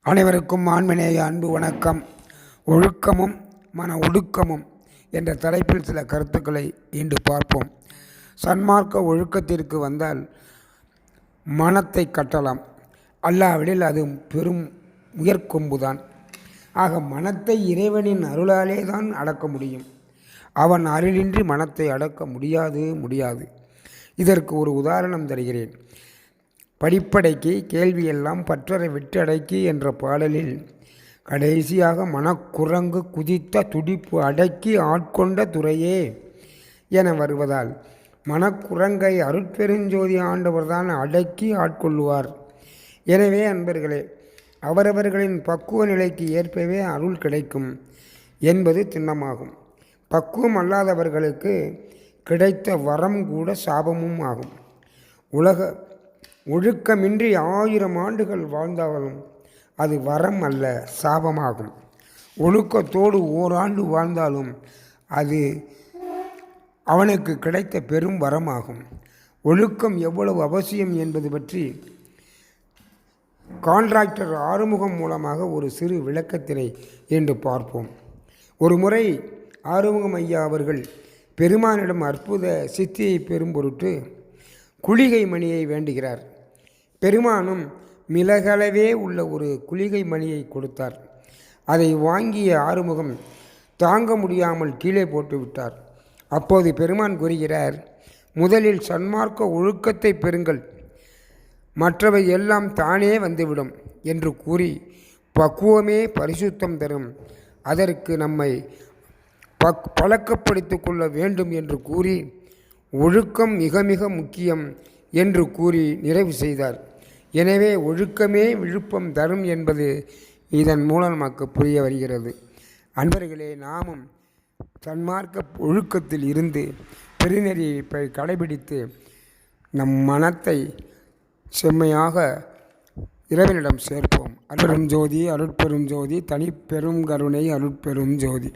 அனைவருக்கும் ஆன்மநேய அன்பு வணக்கம். ஒழுக்கமும் மன ஒடுக்கமும் என்ற தலைப்பில் சில கருத்துக்களை இன்று பார்ப்போம். சன்மார்க்க ஒழுக்கத்திற்கு வந்தால் மனத்தை கட்டலாம், அல்லாவிடில் அது பெரும் உயர்கொம்புதான். ஆக மனத்தை இறைவனின் அருளாலே தான் அடக்க முடியும். அவன் அருளின்றி மனத்தை அடக்க முடியாது. இதற்கு ஒரு உதாரணம் தருகிறேன். படிப்படைக்கு கேள்வியெல்லாம் பற்றரை விட்டடக்கி என்ற பாடலில் கடைசியாக மனக்குரங்கு குதித்த துடிப்பு அடக்கி ஆட்கொண்ட துறையே என வருவதால் மனக்குரங்கை அருட்பெருஞ்சோதி ஆண்டவர்தான் அடக்கி ஆட்கொள்ளுவார். எனவே அன்பர்களே, அவரவர்களின் பக்குவ நிலைக்கு ஏற்பவே அருள் கிடைக்கும் என்பது திண்ணமாகும். பக்குவம் அல்லாதவர்களுக்கு கிடைத்த வரம் கூட சாபமும் ஆகும். ஒழுக்கமின்றி 1000 ஆண்டுகள் வாழ்ந்தாலும் அது வரம் அல்ல, சாபமாகும். ஒழுக்கத்தோடு ஓராண்டு வாழ்ந்தாலும் அது அவனுக்கு கிடைத்த பெரும் வரமாகும். ஒழுக்கம் எவ்வளவு அவசியம் என்பது பற்றி கான்ட்ராக்டர் ஆறுமுகம் மூலமாக ஒரு சிறு விளக்கத்தினை என்று பார்ப்போம். ஒரு முறை ஆறுமுகம் ஐயா அவர்கள் பெருமானிடம் அற்புத சித்தியை பெறும் பொருட்டு குளிகை மணியை வேண்டுகிறார். பெருமானும் மிளகளவே உள்ள ஒரு குளிகை மணியை கொடுத்தார். அதை வாங்கிய ஆறுமுகம் தாங்க முடியாமல் கீழே போட்டு விட்டார். அப்போது பெருமான் கூறுகிறார், முதலில் சன்மார்க்க ஒழுக்கத்தை பெறுங்கள், மற்றவை எல்லாம் தானே வந்துவிடும் என்று கூறி, பக்குவமே பரிசுத்தம் தரும், அதற்கு நம்மை பழக்கப்படுத்தி கொள்ள வேண்டும் என்று கூறி, ஒழுக்கம் மிக மிக முக்கியம் என்று கூறி நிறைவு செய்தார். எனவே ஒழுக்கமே விழுப்பம் தரும் என்பது இதன் மூலம் நமக்கு புரிய வருகிறது. அன்பர்களே, நாமும் சன்மார்க்க ஒழுக்கத்தில் இருந்து பெருநெறியை கடைபிடித்து நம் மனத்தை செம்மையாக இறைவனிடம் சேர்ப்போம். அருட்பெரும் ஜோதி, அருட்பெரும் ஜோதி, தனிப்பெரும் கருணை, அருட்பெரும் ஜோதி.